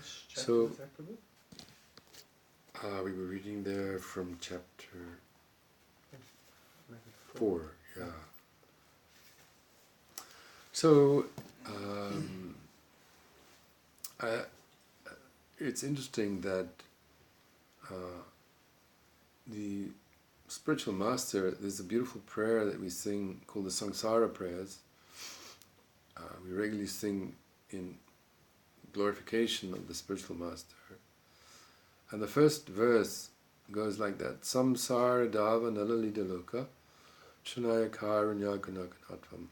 Which chapter So, is after this? we were reading there from chapter Maybe 4, yeah. So, it's interesting that the spiritual master, there's a beautiful prayer that we sing called the Samsara prayers. We regularly sing in glorification of the spiritual master. And the first verse goes like that: Samsara dava nalalita loka chanaya karunya gunaganatvam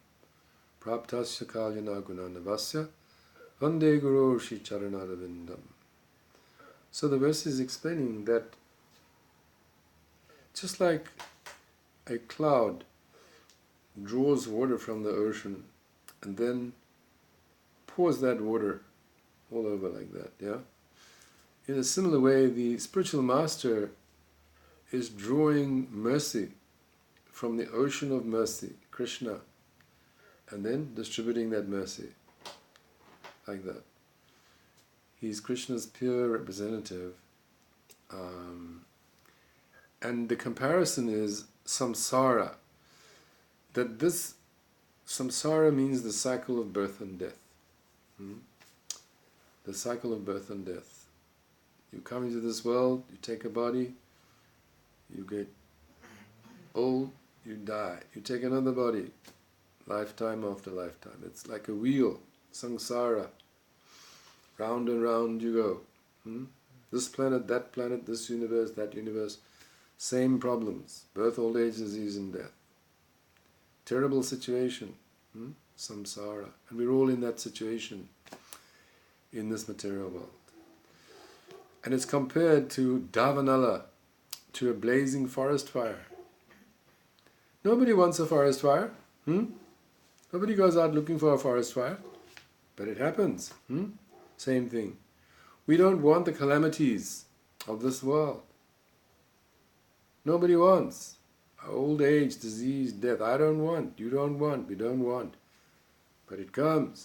praptasya kalyana gunanavasya vande guru shri charanadavindam. So the verse is explaining that just like a cloud draws water from the ocean and then pours that water all over like that, yeah? In a similar way, the spiritual master is drawing mercy from the ocean of mercy, Krishna, and then distributing that mercy like that. He's Krishna's pure representative. And the comparison is samsara. That this samsara means the cycle of birth and death. The cycle of birth and death. You come into this world, you take a body, you get old, you die. You take another body, lifetime after lifetime. It's like a wheel, samsara. Round and round you go. This planet, this universe, that universe. Same problems. Birth, old age, disease and death. Terrible situation. Samsara. And we're all in that situation in this material world. And it's compared to Davanala, to a blazing forest fire. Nobody wants a forest fire. Nobody goes out looking for a forest fire. But it happens. Same thing. We don't want the calamities of this world. Nobody wants. Old age, disease, death. I don't want. You don't want. We don't want. But it comes.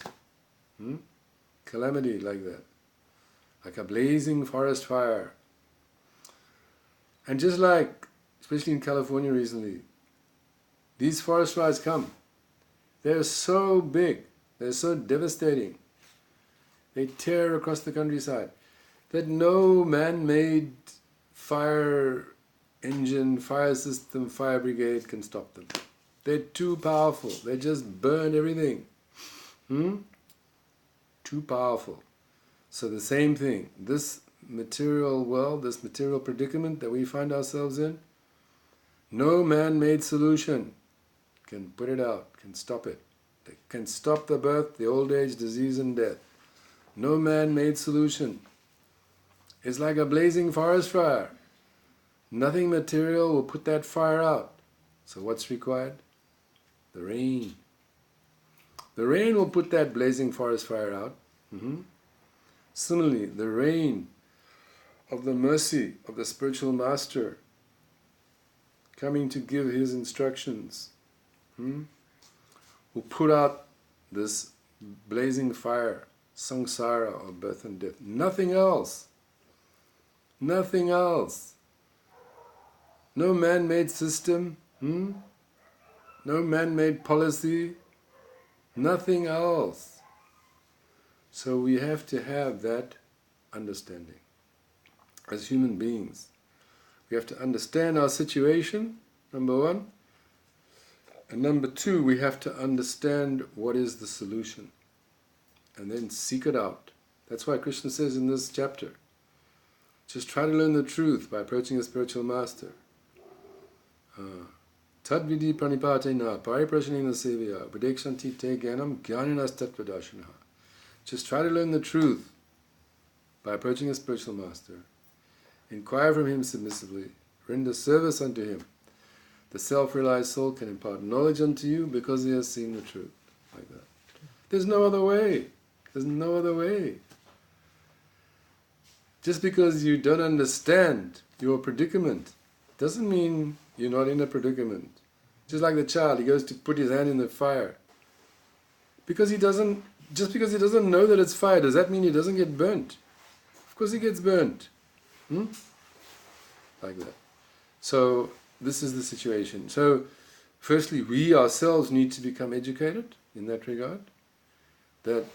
Calamity like that. Like a blazing forest fire. And just like, especially in California recently, these forest fires come. They're so big. They're so devastating. They tear across the countryside that no man-made fire engine, fire system, fire brigade can stop them. They're too powerful. They just burn everything. Too powerful. So the same thing. This material world, this material predicament that we find ourselves in, no man-made solution can put it out, can stop it. They can stop the birth, the old age, disease and death. No man-made solution. It's like a blazing forest fire. Nothing material will put that fire out. So what's required? The rain. The rain will put that blazing forest fire out. Similarly, the rain of the mercy of the spiritual master coming to give his instructions will put out this blazing fire, samsara of birth and death. Nothing else. Nothing else. No man-made system, no man-made policy, nothing else. So we have to have that understanding. As human beings, we have to understand our situation, number one. And number two, we have to understand what is the solution. And then seek it out. That's why Krishna says in this chapter, just try to learn the truth by approaching a spiritual master. Tadvidi pranipatena pariprashanena sevya upadekshanti te gyanam gyaninas tattvadashana. Just try to learn the truth by approaching a spiritual master. Inquire from him submissively. Render service unto him. The self-realized soul can impart knowledge unto you because he has seen the truth. Like that. There's no other way. There's no other way. Just because you don't understand your predicament doesn't mean you're not in a predicament. Just like the child, he goes to put his hand in the fire. Just because he doesn't know that it's fire, does that mean he doesn't get burnt? course he gets burnt. Like that. So this is the situation. So firstly, we ourselves need to become educated in that regard, that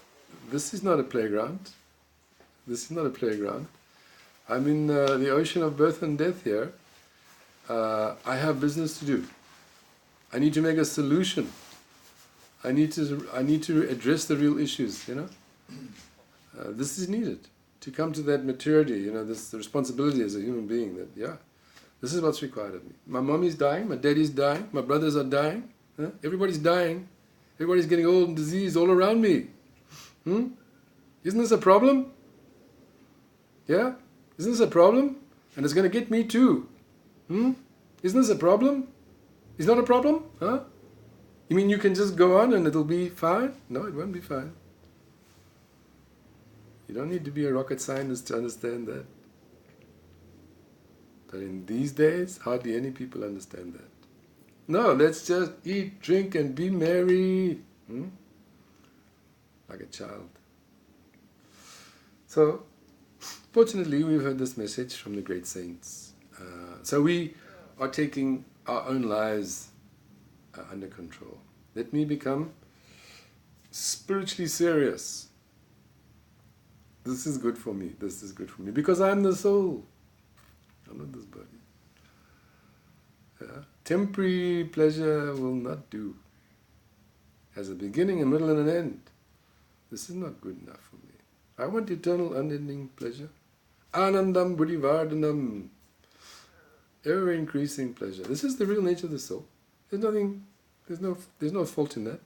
this is not a playground. This is not a playground. I'm in the ocean of birth and death here. I have business to do. I need to make a solution. I need to address the real issues, This is needed to come to that maturity, this responsibility as a human being that, this is what's required of me. My mommy's dying, my daddy's dying, my brothers are dying, everybody's dying, everybody's getting old and diseased all around me. Isn't this a problem? Yeah? Isn't this a problem? And it's going to get me too. Isn't this a problem? It's not a problem? Huh? You mean you can just go on and it'll be fine? No, it won't be fine. You don't need to be a rocket scientist to understand that. But in these days, hardly any people understand that. No, let's just eat, drink and be merry. Like a child. So, fortunately, we've heard this message from the great saints. So we are taking our own lives under control. Let me become spiritually serious. This is good for me. This is good for me. Because I'm the soul. I'm not this body. Temporary pleasure will not do. Has a beginning, a middle and an end. This is not good enough for me. I want eternal, unending pleasure. Anandam Vardhana. Ever increasing pleasure. This is the real nature of the soul. There's no fault in that.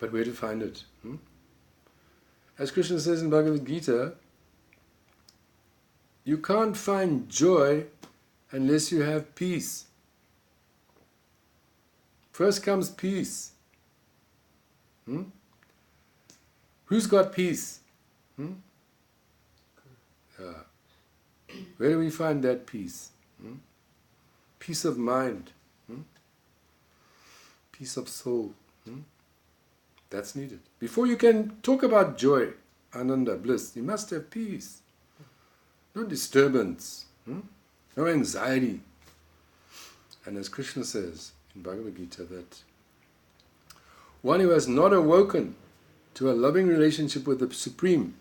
But where to find it? As Krishna says in Bhagavad Gita, you can't find joy unless you have peace. First comes peace. Who's got peace? Where do we find that peace? Peace of mind. Peace of soul. That's needed. Before you can talk about joy, ananda, bliss, you must have peace. No disturbance. No anxiety. And as Krishna says in Bhagavad Gita, that one who has not awoken to a loving relationship with the Supreme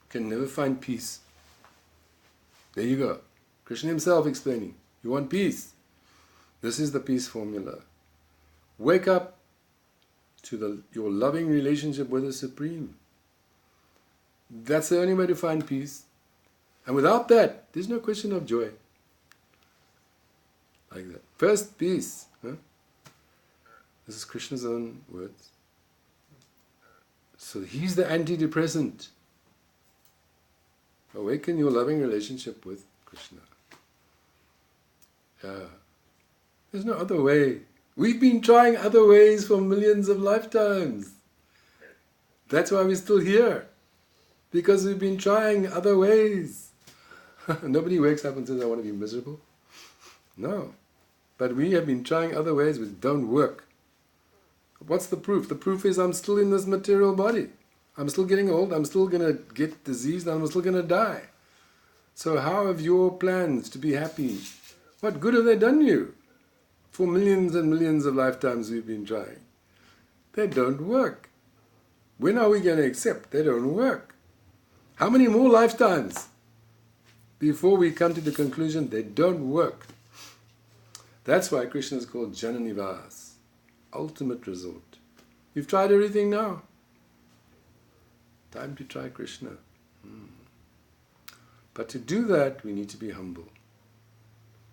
can never find peace. There you go. Krishna himself explaining. You want peace? This is the peace formula. Wake up to your loving relationship with the Supreme. That's the only way to find peace. And without that, there's no question of joy. Like that. First, peace. This is Krishna's own words. So he's the antidepressant. Awaken your loving relationship with Krishna. There's no other way. We've been trying other ways for millions of lifetimes. That's why we're still here. Because we've been trying other ways. Nobody wakes up and says, I want to be miserable. No. But we have been trying other ways which don't work. What's the proof? The proof is I'm still in this material body. I'm still getting old, I'm still going to get diseased, I'm still going to die. So how have your plans to be happy, what good have they done you? For millions and millions of lifetimes we've been trying. They don't work. When are we going to accept they don't work? How many more lifetimes before we come to the conclusion they don't work? That's why Krishna is called Jananivas, ultimate resort. You've tried everything now. Time to try Krishna. But to do that, we need to be humble.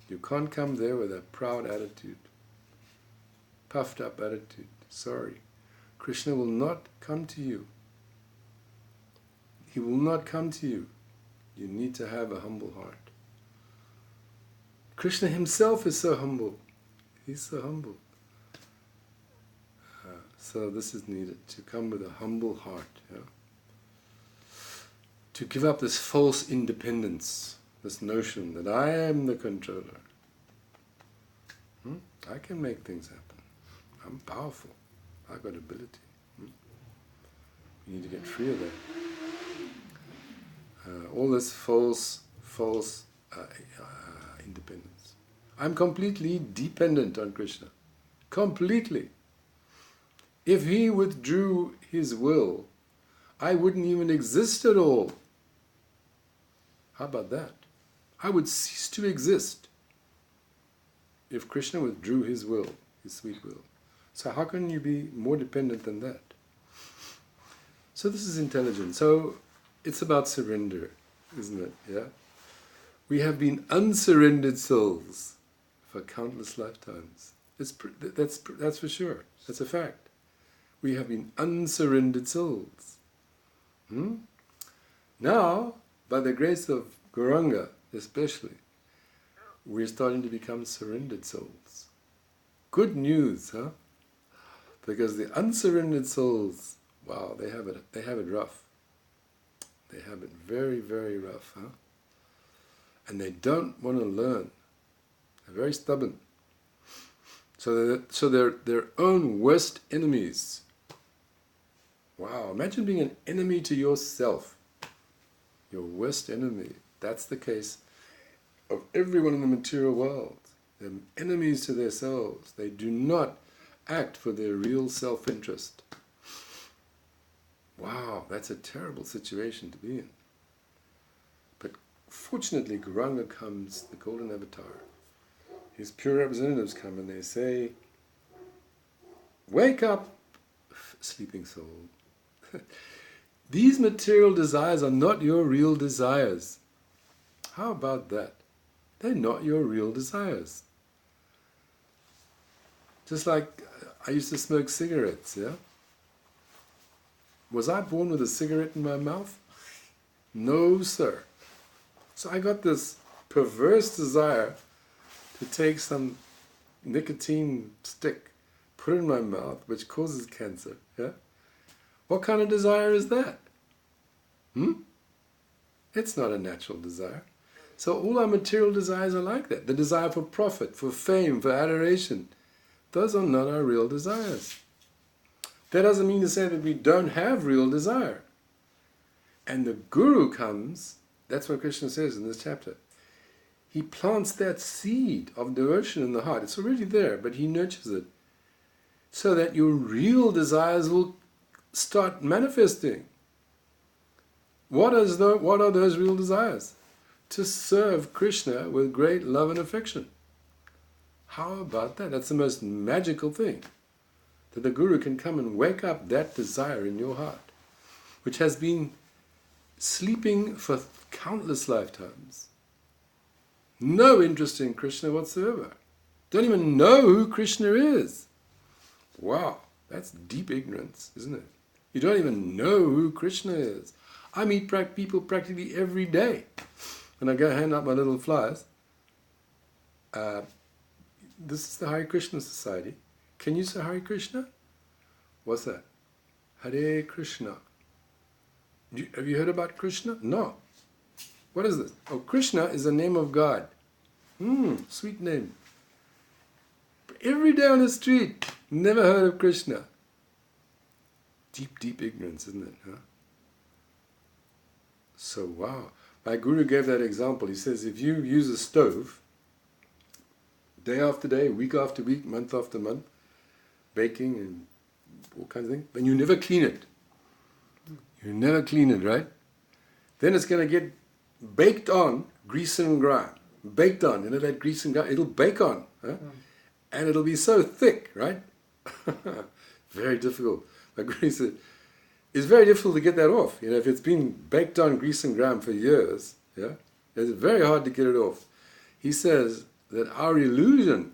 You can't come there with a proud attitude, puffed up attitude. Sorry. Krishna will not come to you. He will not come to you. You need to have a humble heart. Krishna himself is so humble. He's so humble. So this is needed, to come with a humble heart. To give up this false independence, this notion that I am the controller. I can make things happen. I'm powerful. I've got ability. We need to get free of that. this false independence. I'm completely dependent on Krishna. Completely. If he withdrew his will, I wouldn't even exist at all. How about that? I would cease to exist if Krishna withdrew his will, his sweet will. So how can you be more dependent than that? So this is intelligence. So it's about surrender, isn't it? Yeah. We have been unsurrendered souls for countless lifetimes. That's for sure. That's a fact. We have been unsurrendered souls. Now, by the grace of Gauranga especially, we're starting to become surrendered souls. Good news, huh? Because the unsurrendered souls, wow, they have it rough. They have it very, very rough, huh? And they don't want to learn. They're very stubborn. So they're their own worst enemies. Wow, imagine being an enemy to yourself. Your worst enemy. That's the case of everyone in the material world. They're enemies to themselves. They do not act for their real self-interest. Wow, that's a terrible situation to be in. But fortunately, Gauranga comes, the golden avatar. His pure representatives come and they say, wake up, sleeping soul. These material desires are not your real desires. How about that? They're not your real desires. Just like I used to smoke cigarettes, yeah? Was I born with a cigarette in my mouth? No, sir. So I got this perverse desire to take some nicotine stick, put it in my mouth, which causes cancer, yeah? What kind of desire is that? It's not a natural desire. So all our material desires are like that. The desire for profit, for fame, for adoration. Those are not our real desires. That doesn't mean to say that we don't have real desire. And the Guru comes, that's what Krishna says in this chapter. He plants that seed of devotion in the heart. It's already there, but he nurtures it. So that your real desires will start manifesting. What are those real desires? To serve Krishna with great love and affection. How about that? That's the most magical thing. That the Guru can come and wake up that desire in your heart, which has been sleeping for countless lifetimes. No interest in Krishna whatsoever. Don't even know who Krishna is. Wow, that's deep ignorance, isn't it? You don't even know who Krishna is. I meet people practically every day. When I go hand out my little flyers, this is the Hare Krishna Society. Can you say Hare Krishna? What's that? Hare Krishna. Have you heard about Krishna? No. What is this? Oh, Krishna is the name of God. Sweet name. Every day on the street, never heard of Krishna. Deep, deep ignorance, isn't it? Huh? So, wow. My Guru gave that example. He says, if you use a stove, day after day, week after week, month after month, baking and all kinds of things, and you never clean it. You never clean it, right? Then it's going to get baked on grease and grime. Baked on, that grease and grime, it'll bake on. Huh? And it'll be so thick, right? Very difficult. My Guru said, it's very difficult to get that off. If it's been baked on grease and grime for years, yeah, it's very hard to get it off. He says that our illusion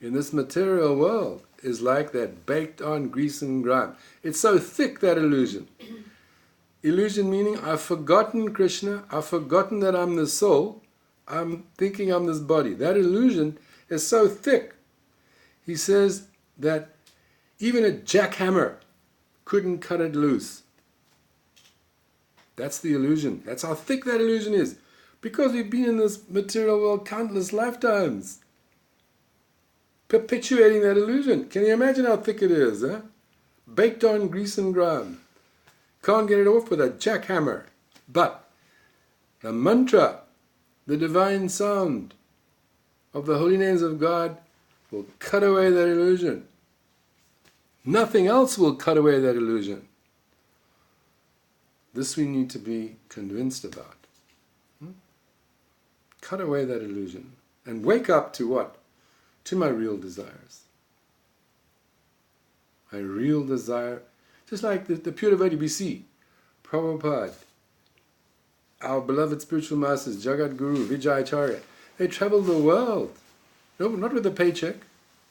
in this material world is like that baked on grease and grime. It's so thick, that illusion. Illusion meaning I've forgotten Krishna, I've forgotten that I'm the soul, I'm thinking I'm this body. That illusion is so thick. He says that even a jackhammer couldn't cut it loose. That's the illusion. That's how thick that illusion is. Because we've been in this material world countless lifetimes, perpetuating that illusion. Can you imagine how thick it is? Huh? Baked on grease and grime. Can't get it off with a jackhammer. But The mantra, the divine sound of the holy names of God will cut away that illusion. Nothing else will cut away that illusion. This we need to be convinced about. Cut away that illusion and wake up to what? To my real desires. My real desire, just like the pure devotee we see, Prabhupada, our beloved spiritual masters, Jagat Guru, Vijayacharya, they traveled the world, no, not with a paycheck,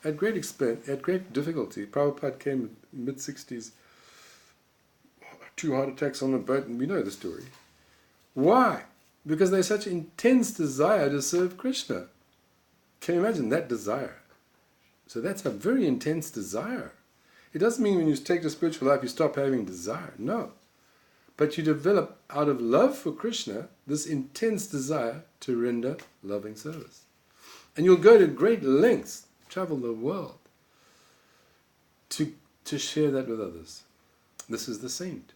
at great expense, at great difficulty. Prabhupada came in mid-60s, 2 heart attacks on the boat, and we know the story. Why? Because they had such intense desire to serve Krishna. Can you imagine that desire? So that's a very intense desire. It doesn't mean when you take the spiritual life you stop having desire. No. But you develop, out of love for Krishna, this intense desire to render loving service. And you'll go to great lengths, travel the world, to share that with others. This is the saint.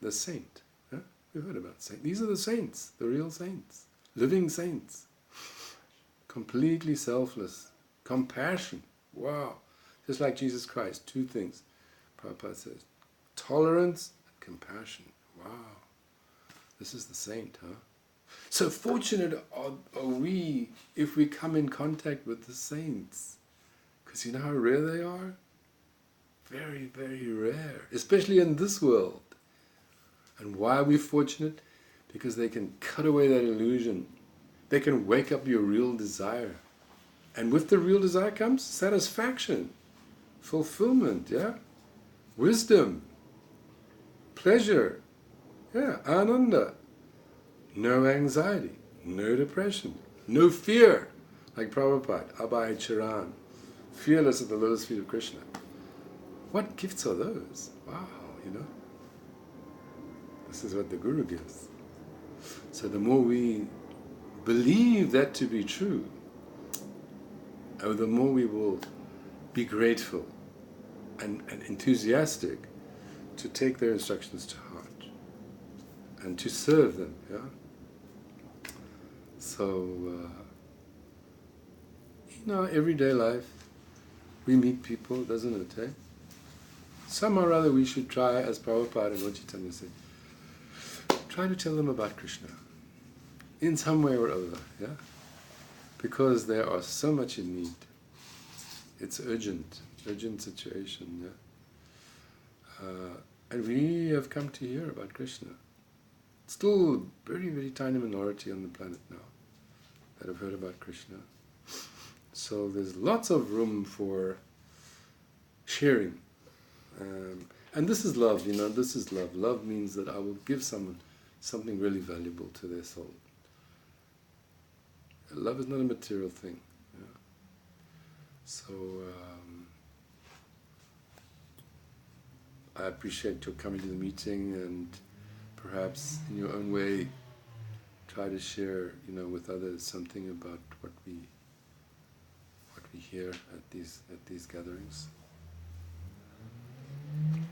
The saint. Huh? We've heard about saints. These are the saints, the real saints, living saints. Completely selfless. Compassion. Wow. Just like Jesus Christ. 2 things. Prabhupada says. Tolerance and compassion. Wow. This is the saint, huh? So fortunate are we if we come in contact with the saints. Because you know how rare they are? Very, very rare. Especially in this world. And why are we fortunate? Because they can cut away that illusion. They can wake up your real desire. And with the real desire comes satisfaction, fulfillment, yeah? Wisdom, pleasure, yeah, ananda. No anxiety, no depression, no fear. Like Prabhupada, Abhay Charan, fearless at the lotus feet of Krishna. What gifts are those? Wow, you know? This is what the Guru gives. So the more we believe that to be true, the more we will be grateful and enthusiastic to take their instructions to heart and to serve them. Yeah. So, everyday life, we meet people, doesn't it? Eh? Somehow or other we should try, as Prabhupada and Lord Chaitanya said, try to tell them about Krishna in some way or other. Yeah. Because they are so much in need. It's urgent situation, yeah. And we have come to hear about Krishna. Still a very, very tiny minority on the planet now that have heard about Krishna. So there's lots of room for sharing. And this is love, this is love. Love means that I will give someone something really valuable to their soul. Love is not a material thing. Yeah. So I appreciate your coming to the meeting, and perhaps in your own way try to share, with others something about what we hear at these gatherings.